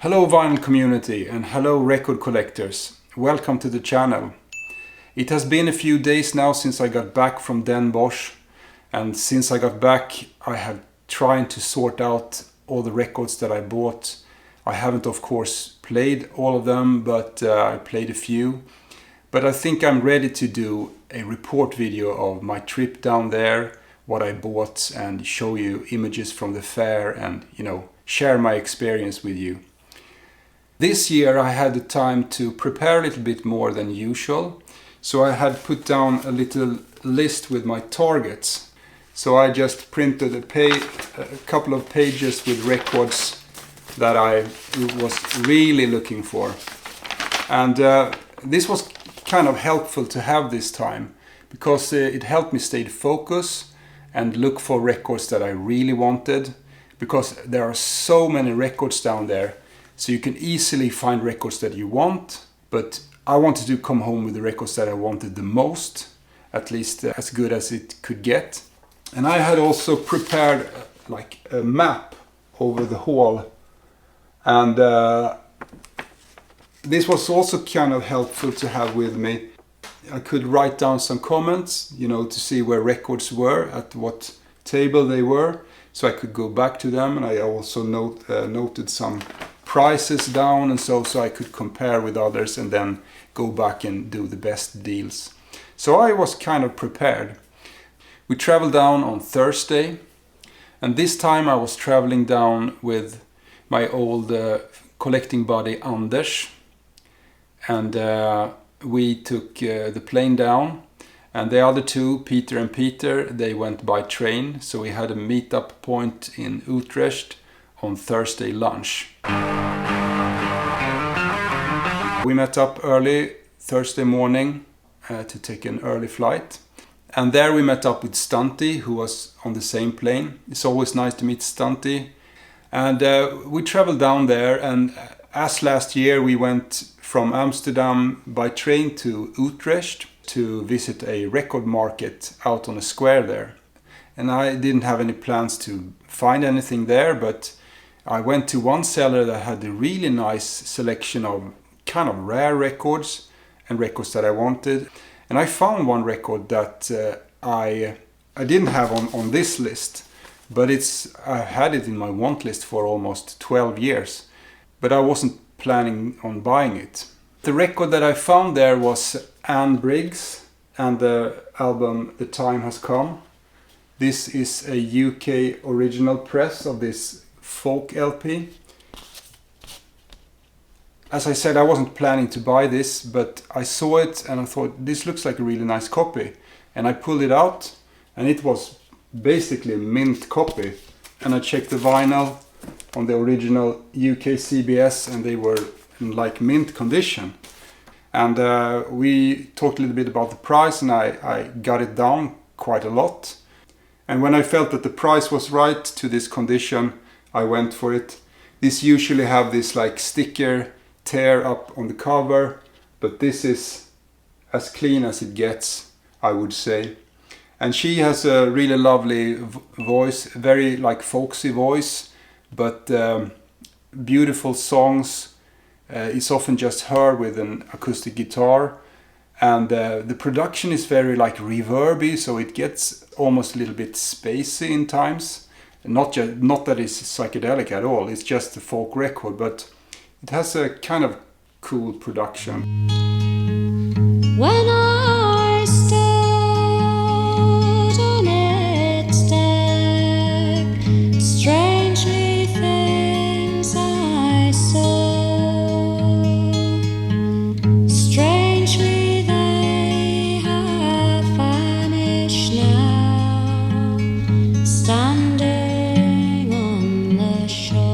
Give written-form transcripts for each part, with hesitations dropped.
Hello vinyl community and hello record collectors. Welcome to the channel. It has been a few days now since I got back from Den Bosch, and since I got back I have tried to sort out all the records that I bought. I haven't of course played all of them, but I played a few. But I think I'm ready to do a report video of my trip down there, what I bought, and show you images from the fair and, share my experience with you. This year I had the time to prepare a little bit more than usual, so I had put down a little list with my targets. So I just printed a couple of pages with records that I was really looking for. And this was kind of helpful to have this time, because it helped me stay focused and look for records that I really wanted, because there are so many records down there. So you can easily find records that you want, but I wanted to come home with the records that I wanted the most, at least as good as it could get. And I had also prepared like a map over the hall, and this was also kind of helpful to have with me. I could write down some comments, to see where records were, at what table they were, so I could go back to them. And I also noted some prices down, and so I could compare with others and then go back and do the best deals. So I was kind of prepared. We traveled down on Thursday, and this time I was traveling down with my old collecting buddy Anders, and we took the plane down, and the other two, Peter and Peter, they went by train. So we had a meetup point in Utrecht on Thursday lunch. We met up early Thursday morning to take an early flight, and there we met up with Stunty, who was on the same plane. It's always nice to meet Stunty. And we traveled down there, and as last year we went from Amsterdam by train to Utrecht to visit a record market out on a square there. And I didn't have any plans to find anything there, but I went to one seller that had a really nice selection of kind of rare records and records that I wanted. And I found one record that I didn't have on this list, but I had it in my want list for almost 12 years, but I wasn't planning on buying it. The record that I found there was Briggs and the album The Time Has Come. This is a UK original press of this folk LP. As I said, I wasn't planning to buy this, but I saw it and I thought this looks like a really nice copy. And I pulled it out, and it was basically a mint copy. And I checked the vinyl on the original UK CBS, and they were in like mint condition. And we talked a little bit about the price, and I got it down quite a lot. And when I felt that the price was right to this condition, I went for it. These usually have this like sticker tear up on the cover, but this is as clean as it gets, I would say. And she has a really lovely voice, very like folksy voice, but beautiful songs. It's often just her with an acoustic guitar, and the production is very like reverby, so it gets almost a little bit spacey in times. Not that it's psychedelic at all, it's just a folk record, but it has a kind of cool production. When I stood on its deck, strangely things I saw. Strangely they have vanished now, standing on the shore.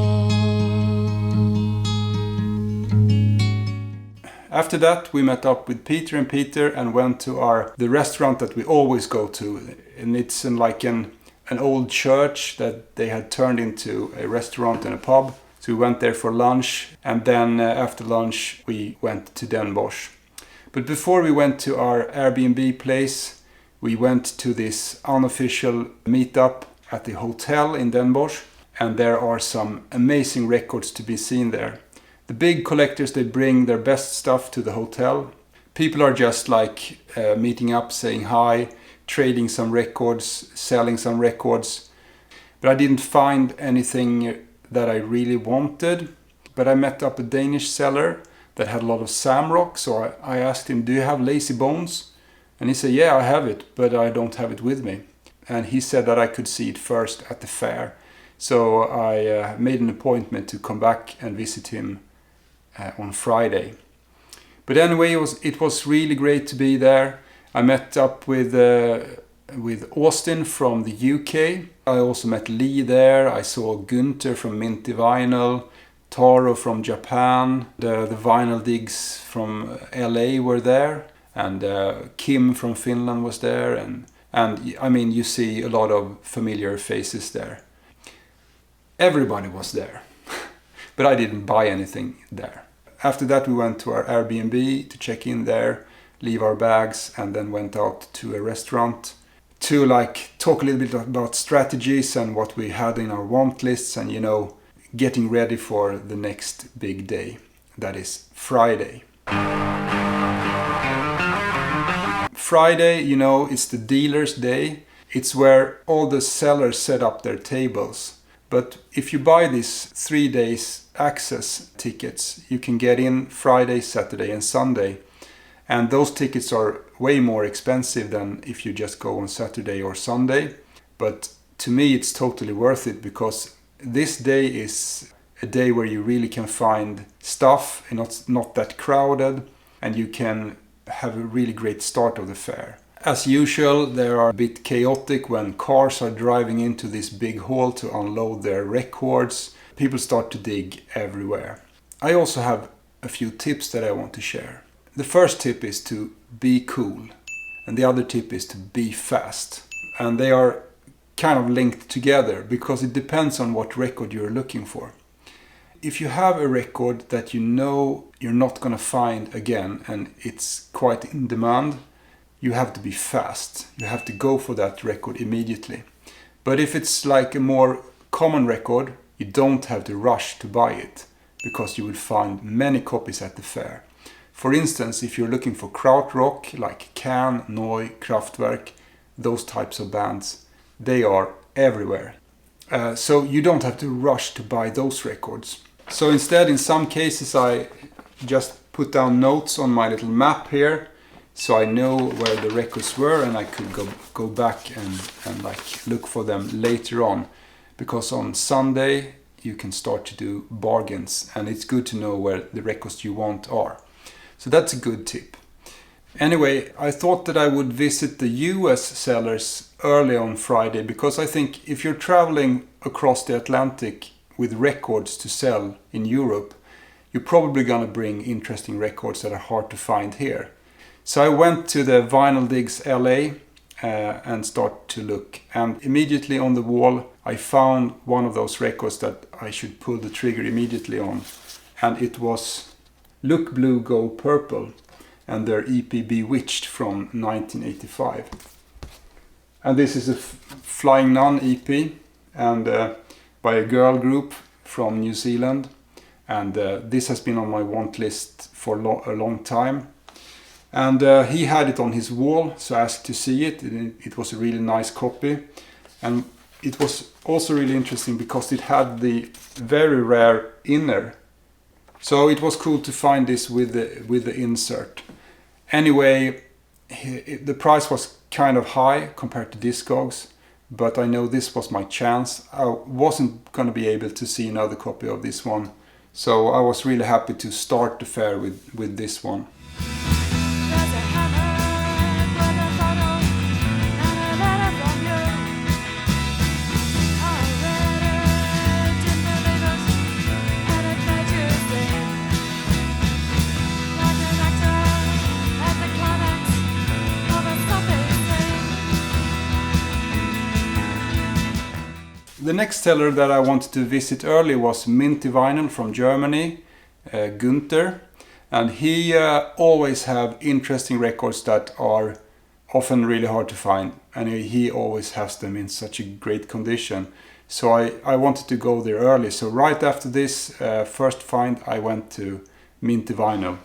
After that we met up with Peter and Peter and went to the restaurant that we always go to, and it's in like an old church that they had turned into a restaurant and a pub. So we went there for lunch, and then after lunch we went to Den Bosch. But before we went to our Airbnb place, we went to this unofficial meetup at the hotel in Den Bosch, and there are some amazing records to be seen there. The big collectors, they bring their best stuff to the hotel. People are just like meeting up, saying hi, trading some records, selling some records. But I didn't find anything that I really wanted. But I met up a Danish seller that had a lot of Sam rock, so I asked him, do you have Lazy Bones? And he said, yeah, I have it, but I don't have it with me. And he said that I could see it first at the fair. So I made an appointment to come back and visit him on Friday. But anyway, it was really great to be there. I met up with Austin from the UK. I also met Lee there. I saw Gunther from Minty Vinyl, Taro from Japan, the Vinyl Digs from LA were there, and Kim from Finland was there, and I mean, you see a lot of familiar faces there. Everybody was there, but I didn't buy anything there. After that, we went to our Airbnb to check in there, leave our bags, and then went out to a restaurant to like talk a little bit about strategies and what we had in our want lists, and getting ready for the next big day, that is Friday. Friday, it's the dealer's day. It's where all the sellers set up their tables. But if you buy these 3 days access tickets, you can get in Friday, Saturday and Sunday. And those tickets are way more expensive than if you just go on Saturday or Sunday. But to me, it's totally worth it, because this day is a day where you really can find stuff and not that crowded, and you can have a really great start of the fair. As usual, they are a bit chaotic when cars are driving into this big hall to unload their records. People start to dig everywhere. I also have a few tips that I want to share. The first tip is to be cool, and the other tip is to be fast. And they are kind of linked together because it depends on what record you're looking for. If you have a record that you're not going to find again and it's quite in demand, you have to be fast. You have to go for that record immediately. But if it's like a more common record, you don't have to rush to buy it, because you will find many copies at the fair. For instance, if you're looking for Krautrock, like Can, Neu, Kraftwerk, those types of bands, they are everywhere. So you don't have to rush to buy those records. So instead, in some cases, I just put down notes on my little map here, so I know where the records were, and I could go back and like look for them later on. Because on Sunday you can start to do bargains, and it's good to know where the records you want are. So that's a good tip. Anyway, I thought that I would visit the US sellers early on Friday, because I think if you're traveling across the Atlantic with records to sell in Europe, you're probably gonna bring interesting records that are hard to find here. So I went to the Vinyl Digs LA and start to look, and immediately on the wall I found one of those records that I should pull the trigger immediately on, and it was Look Blue Go Purple and their EP Bewitched from 1985. And this is a Flying Nun EP, and by a girl group from New Zealand, and this has been on my want list for a long time. And he had it on his wall, so I asked to see it. It was a really nice copy, and it was also really interesting because it had the very rare inner. So it was cool to find this with the insert. Anyway, the price was kind of high compared to Discogs, but I know this was my chance. I wasn't going to be able to see another copy of this one, so I was really happy to start the fair with this one. The next seller that I wanted to visit early was Minty Vinyl from Germany, Gunther, and he always have interesting records that are often really hard to find, and he always has them in such a great condition. So I wanted to go there early. So right after this first find, I went to mint the vinyl.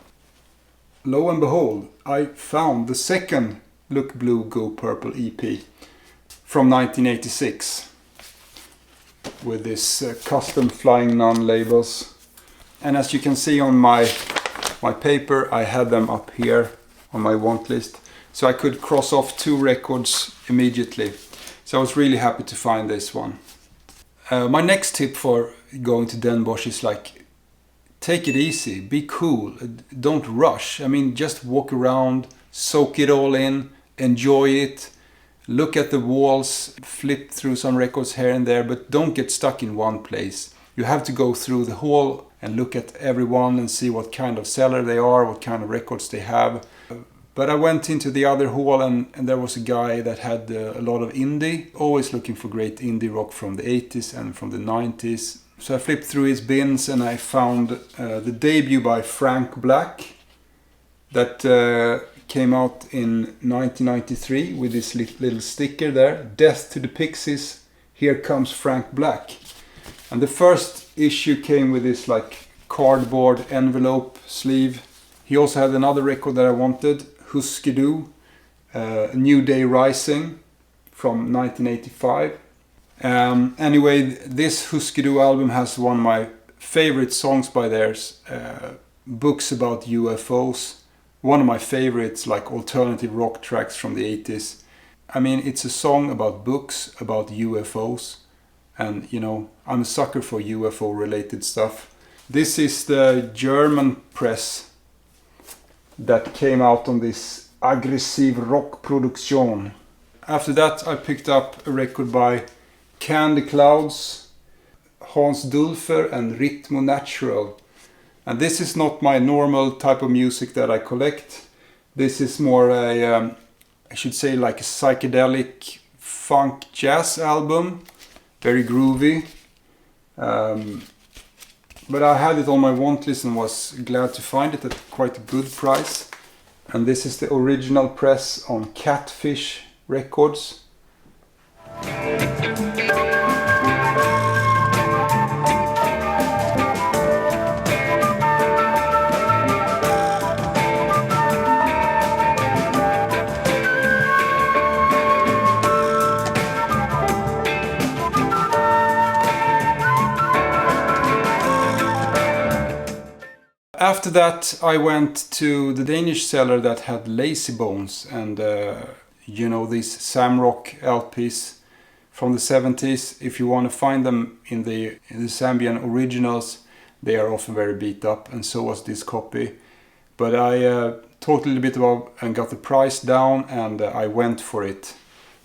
Lo and behold, I found the second Look Blue Go Purple EP from 1986 with this custom Flying Nun labels. And as you can see on my paper, I had them up here on my want list, so I could cross off 2 records immediately. So I was really happy to find this one. My next tip for going to Den Bosch is like, take it easy, be cool, don't rush. I mean, just walk around, soak it all in, enjoy it, look at the walls, flip through some records here and there, but don't get stuck in one place. You have to go through the hall and look at everyone and see what kind of seller they are, what kind of records they have. But I went into the other hall and there was a guy that had a lot of indie, always looking for great indie rock from the 80s and from the 90s. So I flipped through his bins and I found the debut by Frank Black that came out in 1993 with this little sticker there, Death to the Pixies, Here Comes Frank Black. And the first issue came with this like cardboard envelope sleeve. He also had another record that I wanted, Hüsker, A New Day Rising from 1985. Anyway, this Hüsker album has one of my favorite songs by theirs, Books About UFOs. One of my favorites, like alternative rock tracks from the 80s. I mean, it's a song about books, about UFOs. And, you know, I'm a sucker for UFO related stuff. This is the German press that came out on this aggressive Rockproduktionen. After that, I picked up a record by Candy Clouds, Hans Dulfer and Ritmo-Natural. And this is not my normal type of music that I collect. This is more a, I should say like a psychedelic funk jazz album. Very groovy. But I had it on my want list and was glad to find it at quite a good price. And this is the original press on Catfish Records. After that, I went to the Danish seller that had Lazy Bones and you know, these Samrock LPs from the 70s. If you want to find them in the Zambian originals, they are often very beat up, and so was this copy. But I talked a little bit about and got the price down, and I went for it.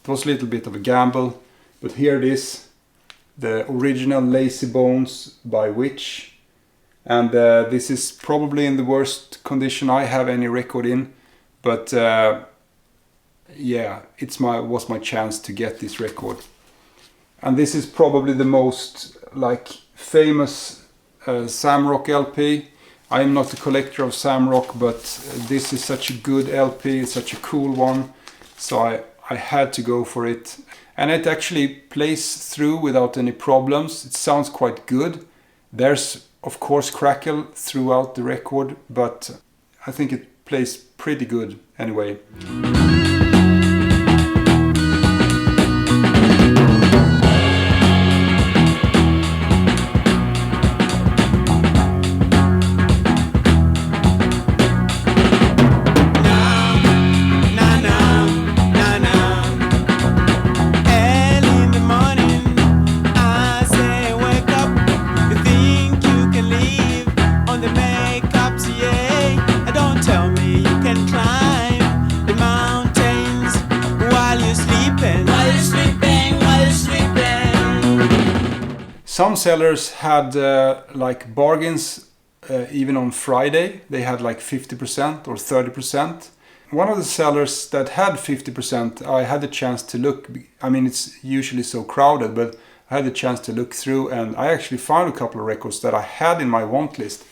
It was a little bit of a gamble, but here it is, the original Lazy Bones by Bewitched. And this is probably in the worst condition I have any record in, but yeah, was my chance to get this record. And this is probably the most like famous Samrock LP. I am not a collector of Samrock, but this is such a good LP, it's such a cool one, so I had to go for it. And it actually plays through without any problems. It sounds quite good. There's of course crackle throughout the record, but I think it plays pretty good anyway. Some sellers had like bargains even on Friday. They had like 50% or 30%. One of the sellers that had 50%, I had the chance to look. I mean, it's usually so crowded, but I had the chance to look through, and I actually found a couple of records that I had in my want list.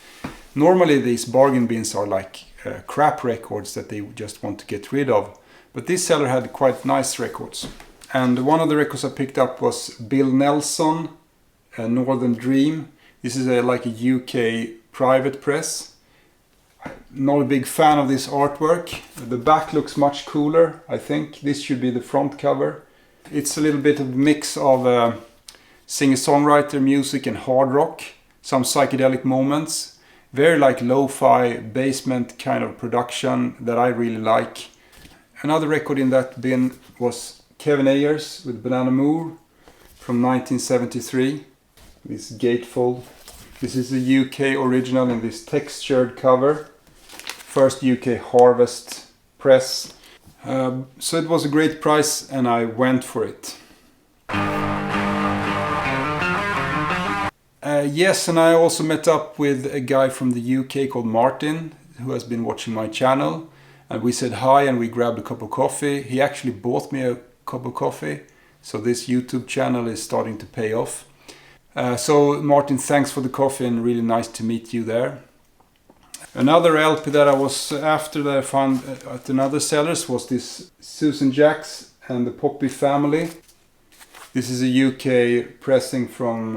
Normally these bargain bins are like crap records that they just want to get rid of. But this seller had quite nice records. And one of the records I picked up was Bill Nelson, Northern Dream. This is like a UK private press. Not a big fan of this artwork. The back looks much cooler, I think. This should be the front cover. It's a little bit of a mix of singer-songwriter music and hard rock. Some psychedelic moments. Very like lo-fi basement kind of production that I really like. Another record in that bin was Kevin Ayers with Bananamour from 1973. This gatefold. This is a UK original in this textured cover. First UK Harvest press. So it was a great price and I went for it. Yes, and I also met up with a guy from the UK called Martin, who has been watching my channel. And we said hi and we grabbed a cup of coffee. He actually bought me a cup of coffee. So this YouTube channel is starting to pay off. So Martin, thanks for the coffee and really nice to meet you there. Another LP that I was after that I found at another seller's was this Susan Jacks and the Poppy Family. This is a UK pressing from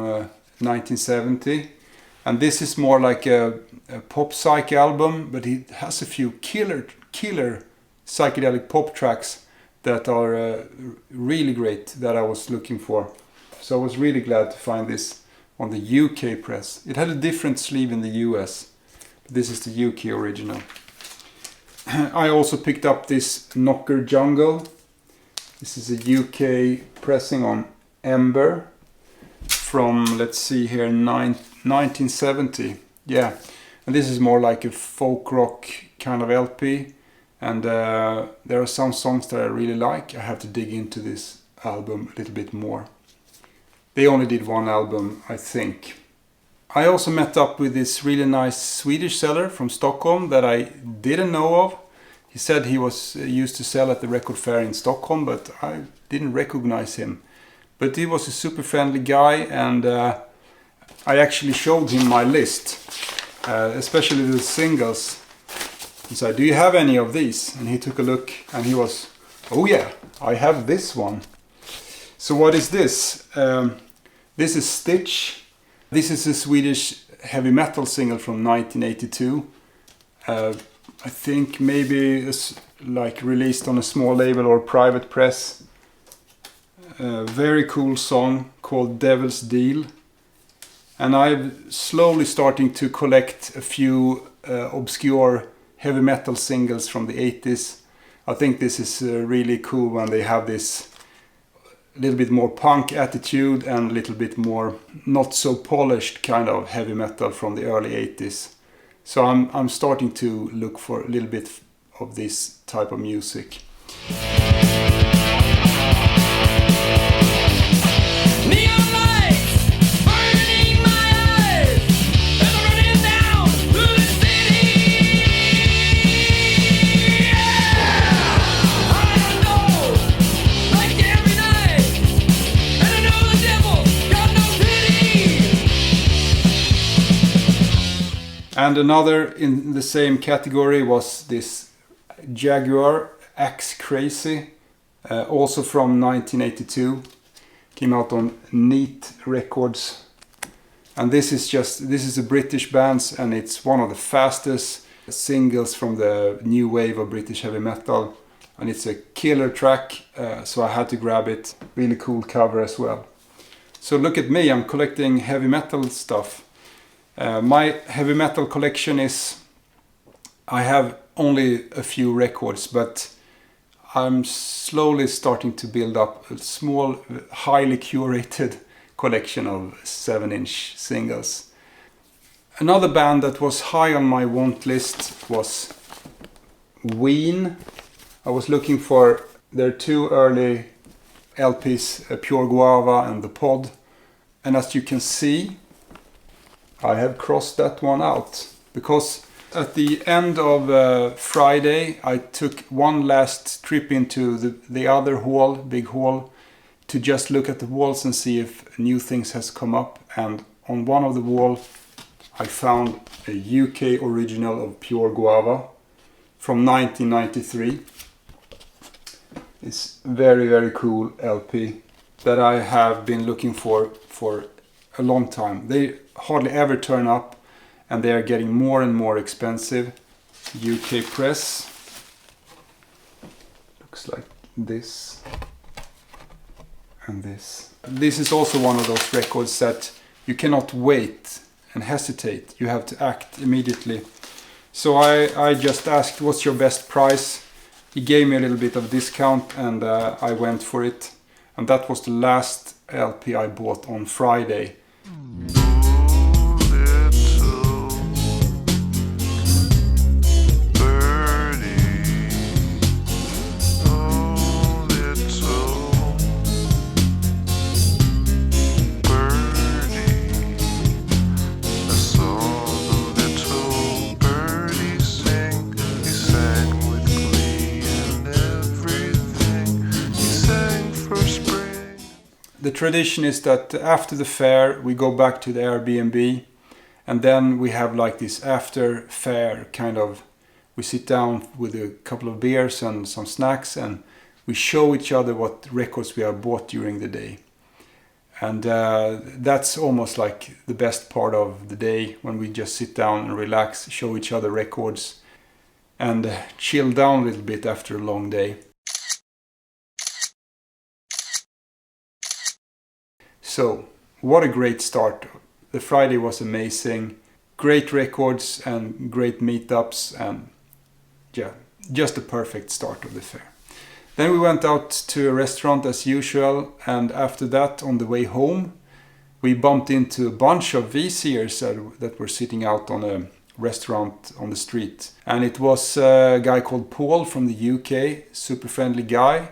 1970. And this is more like a pop psych album, but it has a few killer psychedelic pop tracks that are really great that I was looking for. So I was really glad to find this on the UK press. It had a different sleeve in the US. This is the UK original. I also picked up this Knocker Jungle. This is a UK pressing on Ember from, let's see here, 1970. Yeah, and this is more like a folk rock kind of LP. And there are some songs that I really like. I have to dig into this album a little bit more. They only did one album, I think. I also met up with this really nice Swedish seller from Stockholm that I didn't know of. He said he was used to sell at the record fair in Stockholm, but I didn't recognize him. But he was a super friendly guy, and I actually showed him my list, especially the singles. He said, "Do you have any of these?" And he took a look and he was, "Oh yeah, I have this one." So what is this? This is Stitch. This is a Swedish heavy metal single from 1982. I think maybe it's like released on a small label or private press. Very cool song called Devil's Deal. And I'm slowly starting to collect a few obscure heavy metal singles from the 80s. I think this is really cool when they have this little bit more punk attitude and a little bit more not so polished kind of heavy metal from the early 80s. So I'm starting to look for a little bit of this type of music. And another in the same category was this Jaguar Axe Crazy, also from 1982. Came out on Neat Records. And this is a British band, and it's one of the fastest singles from the new wave of British heavy metal. And it's a killer track, so I had to grab it. Really cool cover as well. So look at me, I'm collecting heavy metal stuff. My heavy metal collection is, I have only a few records, but I'm slowly starting to build up a small, highly curated collection of 7-inch singles. Another band that was high on my want list was Ween. I was looking for their two early LPs, Pure Guava and The Pod. And as you can see, I have crossed that one out, because at the end of Friday I took one last trip into the other hall, big hall, to just look at the walls and see if new things has come up. And on one of the walls I found a UK original of Pure Guava from 1993. It's very, very cool LP that I have been looking for a long time. They hardly ever turn up and they are getting more and more expensive. UK press. Looks like this and this. This is also one of those records that you cannot wait and hesitate. You have to act immediately. So I just asked, what's your best price? He gave me a little bit of discount and I went for it. And that was the last LP I bought on Friday. The tradition is that after the fair we go back to the Airbnb and then we have like this after fair kind of, we sit down with a couple of beers and some snacks and we show each other what records we have bought during the day. And that's almost like the best part of the day, when we just sit down and relax, show each other records and chill down a little bit after a long day. So, what a great start. The Friday was amazing. Great records and great meetups and yeah, just a perfect start of the fair. Then we went out to a restaurant as usual, and after that, on the way home, we bumped into a bunch of VCers that were sitting out on a restaurant on the street. And it was a guy called Paul from the UK, super friendly guy.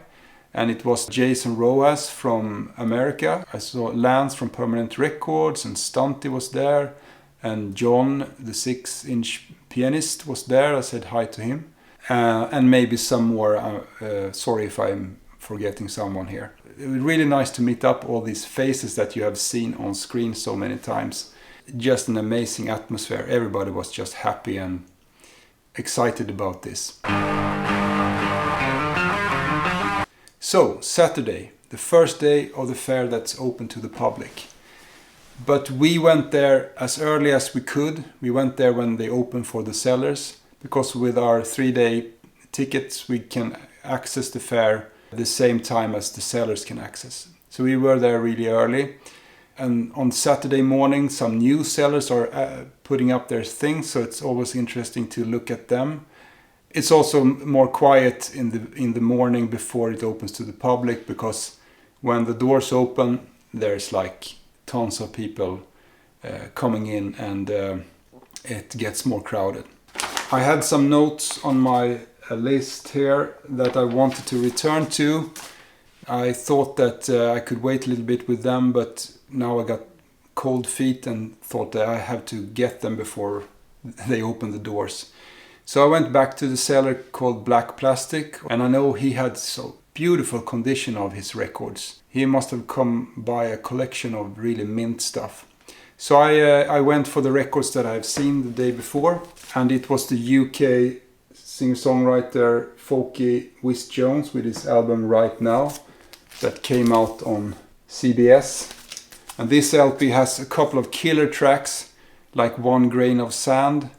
And it was Jason Roas from America. I saw Lance from Permanent Records, and Stunty was there. And John, the 6-inch pianist, was there. I said hi to him. And maybe some more. Sorry if I'm forgetting someone here. It was really nice to meet up all these faces that you have seen on screen so many times. Just an amazing atmosphere. Everybody was just happy and excited about this. So, Saturday, the first day of the fair that's open to the public. But we went there as early as we could. We went there when they opened for the sellers, because with our 3-day tickets we can access the fair at the same time as the sellers can access. So we were there really early. And on Saturday morning some new sellers are putting up their things, so it's always interesting to look at them. It's also more quiet in the morning before it opens to the public, because when the doors open there's like tons of people coming in and it gets more crowded. I had some notes on my list here that I wanted to return to. I thought that I could wait a little bit with them, but now I got cold feet and thought that I have to get them before they open the doors. So I went back to the seller called Black Plastic, and I know he had so beautiful condition of his records. He must have come by a collection of really mint stuff. So I went for the records that I've seen the day before, and it was the UK singer-songwriter folky Wizz Jones with his album Right Now that came out on CBS. And this LP has a couple of killer tracks, like One Grain of Sand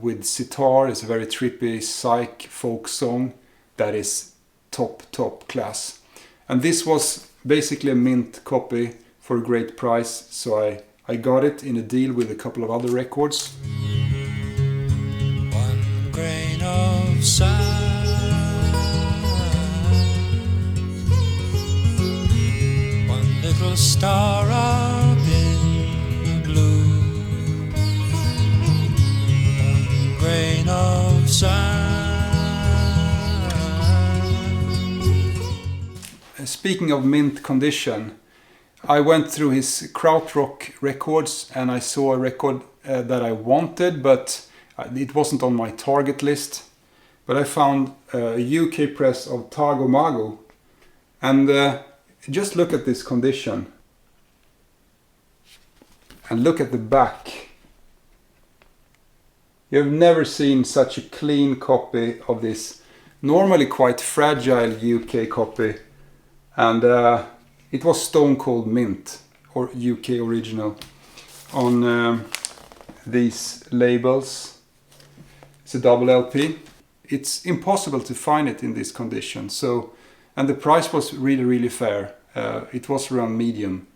with sitar. It's a very trippy Psych folk song that is top class. And this was basically a mint copy for a great price, so I got it in a deal with a couple of other records. One grain of sand, one little star up in blue, one grain of sand. Speaking of mint condition, I went through his Krautrock records and I saw a record that I wanted, but it wasn't on my target list. But I found a UK press of Tago Mago, and just look at this condition. And look at the back. You've never seen such a clean copy of this normally quite fragile UK copy, and it was Stone Cold Mint, or UK original, on these labels. It's a double LP. It's impossible to find it in this condition, so, and the price was really fair. It was around medium,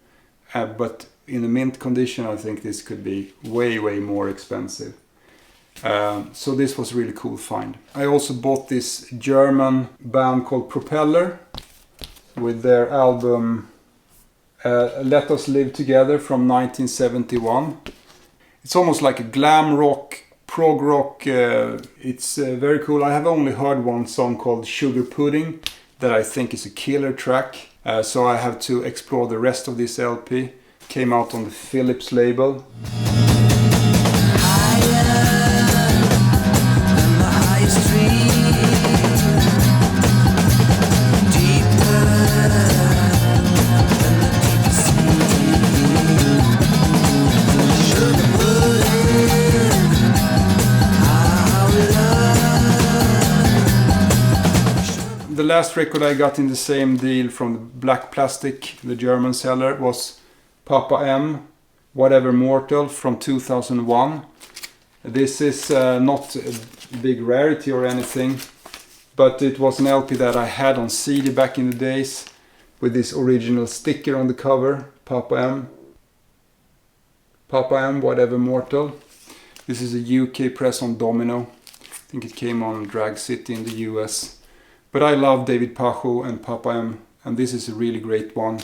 but in a mint condition I think this could be way more expensive. So this was a really cool find. I also bought this German band called Propeller with their album Let Us Live Together from 1971. It's almost like a glam rock, prog rock. It's very cool. I have only heard one song called Sugar Pudding that I think is a killer track. So I have to explore the rest of this LP. Came out on the Philips label. The last record I got in the same deal from the Black Plastic, the German seller, was Papa M, Whatever Mortal from 2001. This is not a big rarity or anything, but it was an LP that I had on CD back in the days with this original sticker on the cover, Papa M, Whatever Mortal. This is a UK press on Domino. I think it came on Drag City in the US. But I love David Pajo and Papa M, and this is a really great one.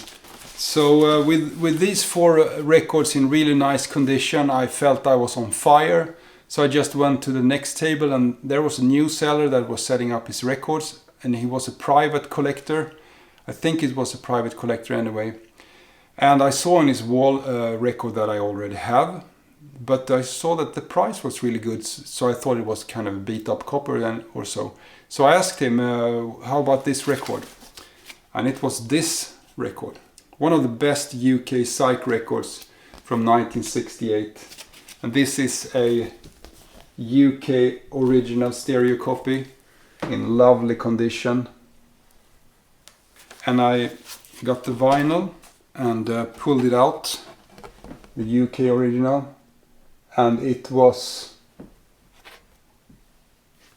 So with these 4 records in really nice condition, I felt I was on fire. So I just went to the next table, and there was a new seller that was setting up his records, and he was a private collector. I think it was a private collector anyway. And I saw on his wall a record that I already have, but I saw that the price was really good, so I thought it was kind of a beat up copy then or so. So I asked him, how about this record? And it was this record. One of the best UK Psych records from 1968. And this is a UK original stereo copy in lovely condition. And I got the vinyl and pulled it out, the UK original. And it was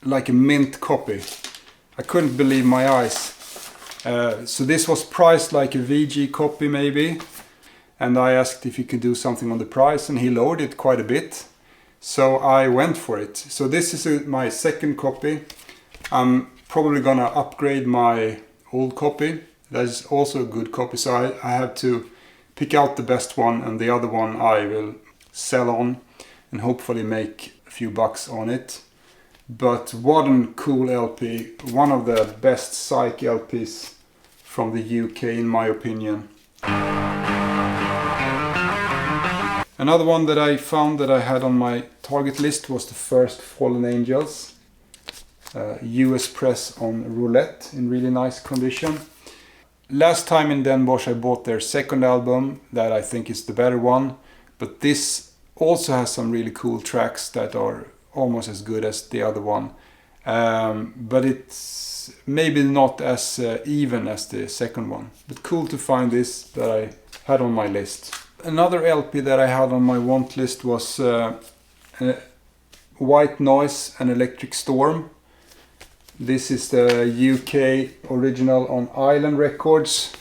like a mint copy. I couldn't believe my eyes. So this was priced like a VG copy maybe, and I asked if he could do something on the price, and he lowered it quite a bit. So I went for it. So this is my second copy. I'm probably gonna upgrade my old copy. That is also a good copy, so I have to pick out the best one, and the other one I will sell on and hopefully make a few bucks on it. But what a cool LP, one of the best Psych LPs from the UK in my opinion. Another one that I found that I had on my target list was the first Fallen Angels. US press on Roulette in really nice condition. Last time in Den Bosch I bought their second album that I think is the better one, but this also has some really cool tracks that are almost as good as the other one, but it's maybe not as even as the second one, but cool to find this that I had on my list. Another LP that I had on my want list was White Noise and Electric Storm. This is the UK original on Island Records.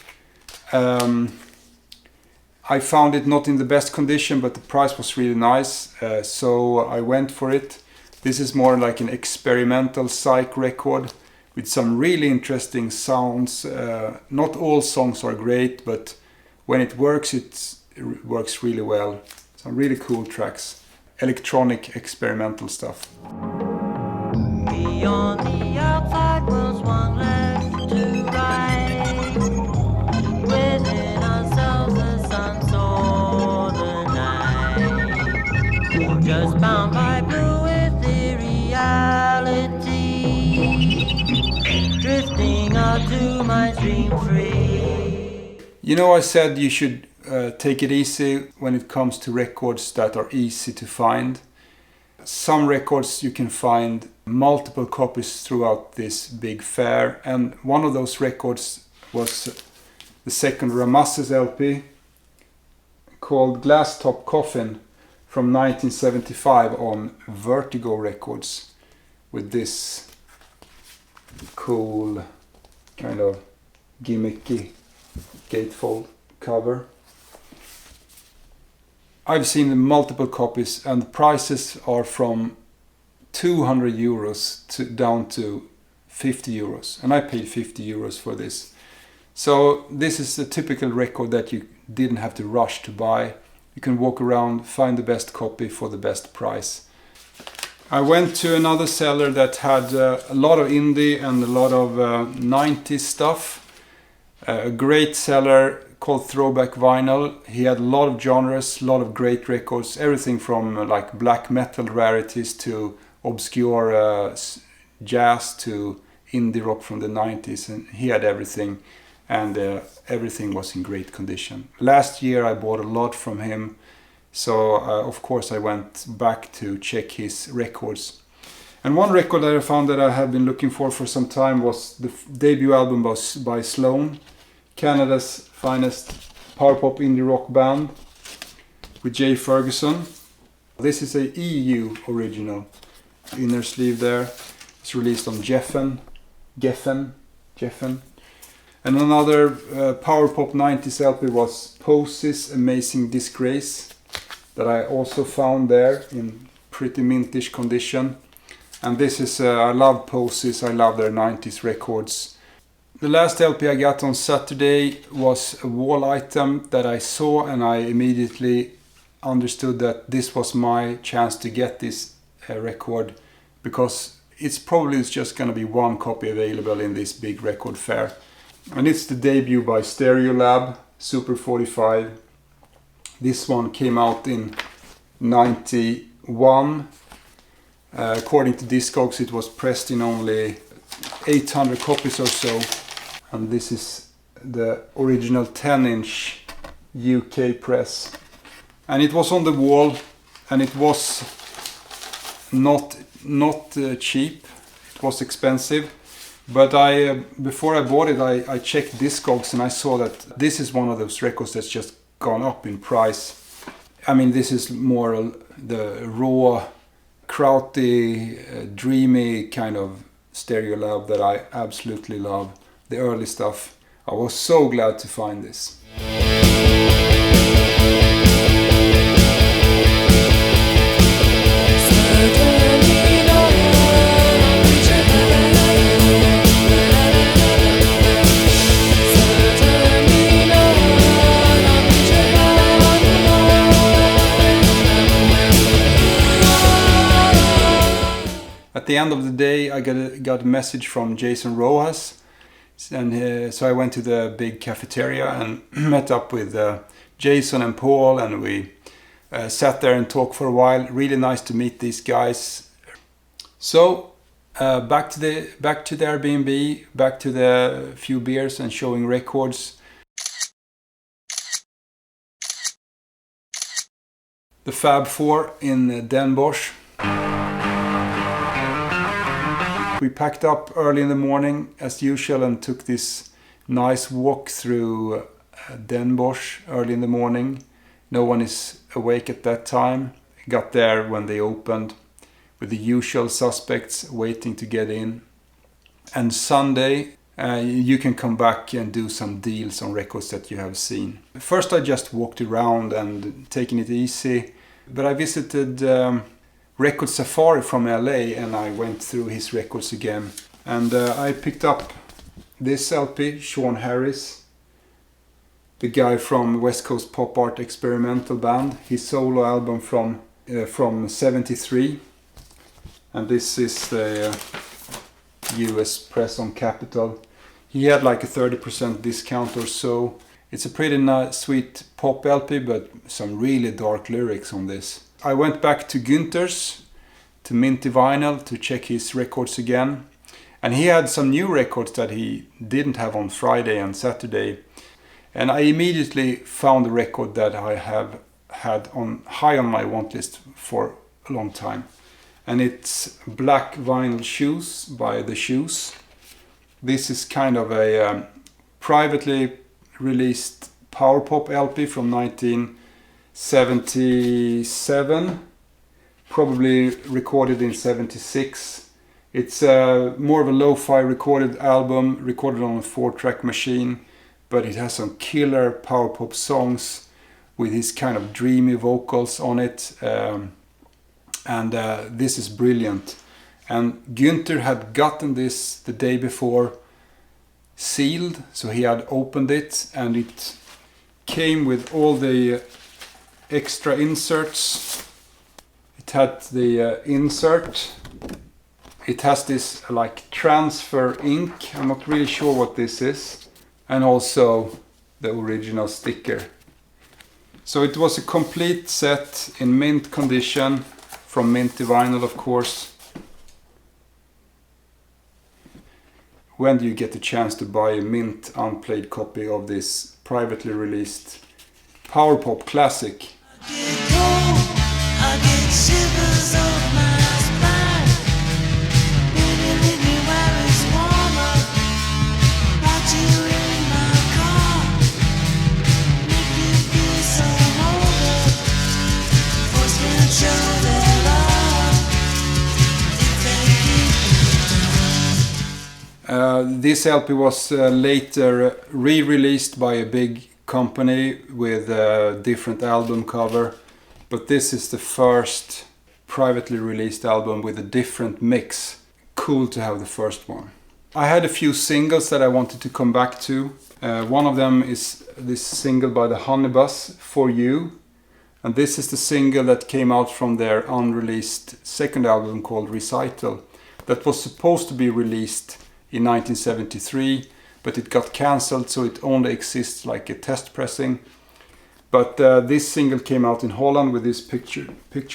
I found it not in the best condition, but the price was really nice, so I went for it. This is more like an experimental Psych record with some really interesting sounds. Not all songs are great, but when it works works really well. Some really cool tracks. Electronic experimental stuff. Beyond the outside world, one left to right. Within ourselves, the sun saw the night. Just bound by blue ethereality, drifting out to my dream free. You know, I said you should take it easy when it comes to records that are easy to find. Some records you can find multiple copies throughout this big fair, and one of those records was the second Ramases LP called Glass Top Coffin from 1975 on Vertigo Records, with this cool kind of gimmicky gatefold cover. I've seen multiple copies and the prices are from 200 euros down to 50 euros, and I paid 50 euros for this. So this is a typical record that you didn't have to rush to buy. You can walk around, find the best copy for the best price. I went to another seller that had a lot of indie and a lot of 90s stuff. A great seller called Throwback Vinyl. He had a lot of genres, a lot of great records, everything from like black metal rarities to obscure jazz to indie rock from the 90s, and he had everything, and everything was in great condition. Last year I bought a lot from him, so of course I went back to check his records. And one record that I found that I have been looking for some time was the debut album by Sloan, Canada's finest power pop indie rock band, with Jay Ferguson. This is a EU original. Inner sleeve there. It's released on Geffen. And another power pop 90s LP was Pose's Amazing Disgrace, that I also found there in pretty mintish condition. And this is, I love Poses, I love their 90s records. The last LP I got on Saturday was a wall item that I saw, and I immediately understood that this was my chance to get this record, because it's probably just going to be one copy available in this big record fair. And it's the debut by Stereolab, Super 45. This one came out in 91. According to Discogs, it was pressed in only 800 copies or so. And this is the original 10-inch UK press. And it was on the wall, and it was not cheap. It was expensive. But before I bought it, I checked Discogs, and I saw that this is one of those records that's just gone up in price. I mean, this is more the raw, krauty, dreamy kind of Stereolab that I absolutely love. The early stuff. I was so glad to find this. At the end of the day, I got a message from Jason Rojas. And so I went to the big cafeteria and met up with Jason and Paul, and we sat there and talked for a while. Really nice to meet these guys. So back to the Airbnb, back to the few beers and showing records. The Fab Four in Den Bosch. We packed up early in the morning as usual and took this nice walk through Den Bosch early in the morning. No one is awake at that time. Got there when they opened with the usual suspects waiting to get in. And Sunday you can come back and do some deals on records that you have seen. First I just walked around and taking it easy, but I visited Record Safari from LA, and I went through his records again. And I picked up this LP, Sean Harris, the guy from West Coast Pop Art Experimental Band, his solo album from 73. And this is the US press on Capitol. He had like a 30% discount or so. It's a pretty nice, sweet pop LP, but some really dark lyrics on this. I went back to Günther's, to Minty Vinyl, to check his records again. And he had some new records that he didn't have on Friday and Saturday. And I immediately found a record that I have had high on my want list for a long time. and it's black vinyl shoes by The Shoes. This is kind of a privately released power pop LP from 1977, probably recorded in 76. It's more of a lo-fi recorded album, recorded on a 4-track machine, but it has some killer power pop songs with his kind of dreamy vocals on it, and this is brilliant. And Günther had gotten this the day before sealed, so he had opened it, and it came with all the extra inserts. It had the insert. It has this like transfer ink, I'm not really sure what this is, and also the original sticker. So it was a complete set in mint condition, from Minty Vinyl of course. When do you get the chance to buy a mint unplayed copy of this privately released power pop classic? This LP was later re-released by a big company with a different album cover, but this is the first privately released album with a different mix. Cool to have the first one. I had a few singles that I wanted to come back to. One of them is this single by the Honeybus, For You, and this is the single that came out from their unreleased second album called Recital, that was supposed to be released in 1973, but it got cancelled, so it only exists like a test pressing. But this single came out in Holland with this picture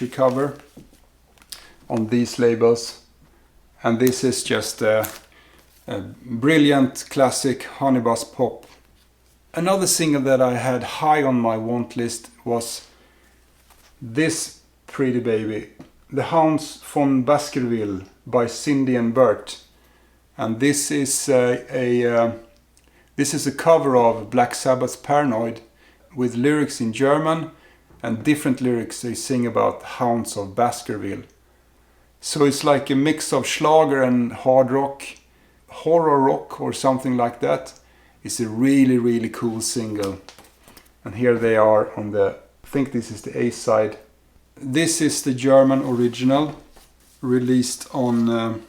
cover on these labels, and this is just a brilliant classic Honeybus pop. Another single that I had high on my want list was this pretty baby, The Hounds von Baskerville by Cindy and Bert. And this is a cover of Black Sabbath's Paranoid with lyrics in German and different lyrics. They sing about hounds of Baskerville. So it's like a mix of Schlager and hard rock, horror rock or something like that. It's a really, really cool single. And here they are on the, I think this is the A side. This is the German original, released on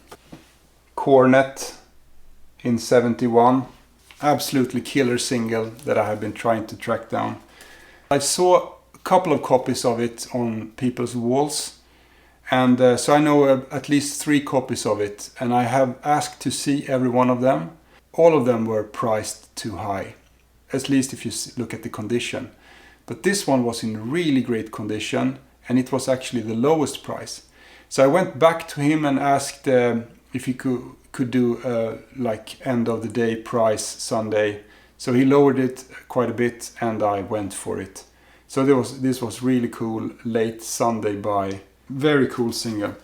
Cornet in 71. Absolutely killer single that I have been trying to track down. I saw a couple of copies of it on people's walls, and so I know at least 3 copies of it, and I have asked to see every one of them. All of them were priced too high, at least if you look at the condition. But this one was in really great condition, and it was actually the lowest price. So I went back to him and asked if he could do like end of the day price Sunday. So he lowered it quite a bit, and I went for it. So this was really cool late Sunday buy. Very cool single.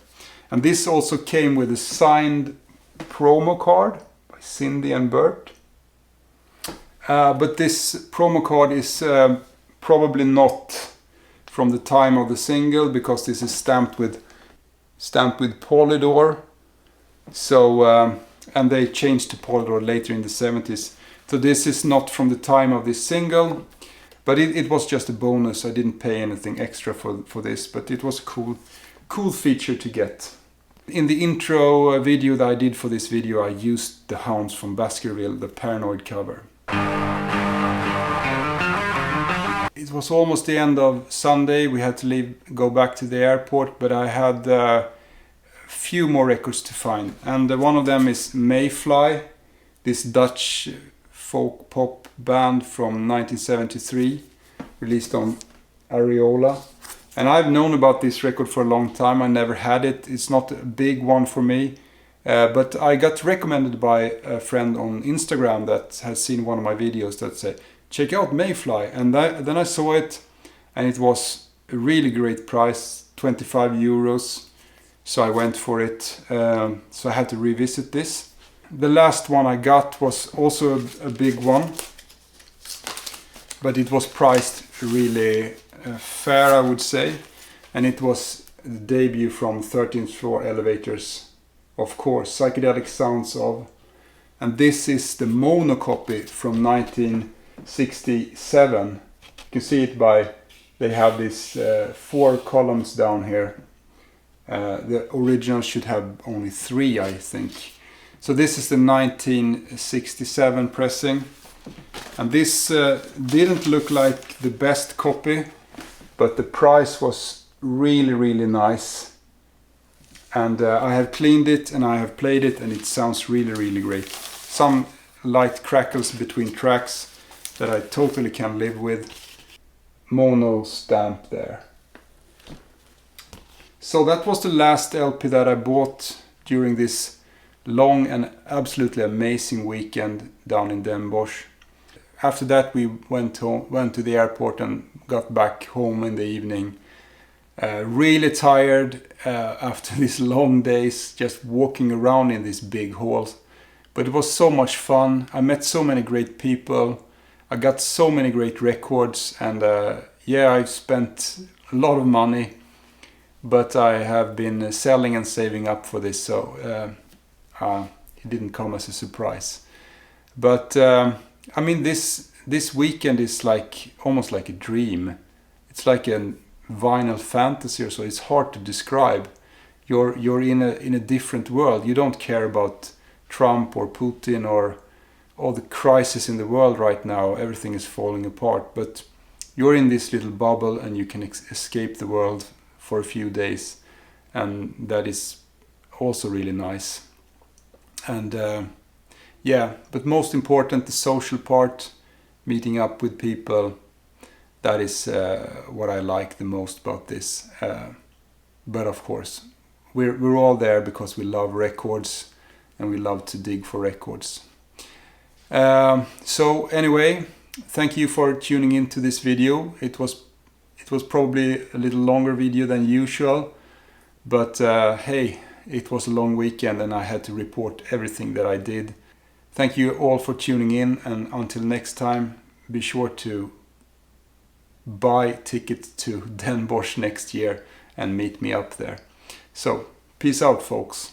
And this also came with a signed promo card by Cindy and Bert. But this promo card is probably not from the time of the single, because this is stamped with Polydor. So and they changed to Polydor later in the 70s. So this is not from the time of this single, but it was just a bonus. I didn't pay anything extra for this, but it was a cool feature to get. In the intro video that I did for this video, I used the Hounds from Baskerville, the Paranoid cover. It was almost the end of Sunday. We had to go back to the airport, but I had few more records to find, and one of them is Mayfly, this Dutch folk pop band from 1973, released on Areola. And I've known about this record for a long time. I never had it. It's not a big one for me, but I got recommended by a friend on Instagram that has seen one of my videos that said, check out Mayfly, and then I saw it, and it was a really great price, 25 euros. so I went for it. So I had to revisit this. The last one I got was also a big one, but it was priced really fair, I would say, and it was the debut from 13th Floor Elevators, of course, Psychedelic Sounds of, and this is the mono copy from 1967. You can see it by, they have these 4 columns down here. The original should have only 3, I think. So this is the 1967 pressing, and this didn't look like the best copy, but the price was really nice. And I have cleaned it and I have played it, and it sounds really great. Some light crackles between tracks that I totally can live with. Mono stamp there. So that was the last LP that I bought during this long and absolutely amazing weekend down in Den Bosch. After that we went to the airport and got back home in the evening. Really tired after these long days just walking around in these big halls. But it was so much fun. I met so many great people. I got so many great records, and yeah, I've spent a lot of money, but I have been selling and saving up for this, so it didn't come as a surprise. But I mean, this weekend is like almost like a dream. It's like a vinyl fantasy or so. It's hard to describe. You're in a different world. You don't care about Trump or Putin or all the crisis in the world right now. Everything is falling apart, but you're in this little bubble and you can escape the world for a few days, and that is also really nice. And yeah, but most important, the social part, meeting up with people, that is what I like the most about this. But of course, we're all there because we love records and we love to dig for records. So anyway, thank you for tuning into this video. It was probably a little longer video than usual, but hey, it was a long weekend and I had to report everything that I did. Thank you all for tuning in, and until next time, be sure to buy tickets to Den Bosch next year and meet me up there. So, peace out, folks.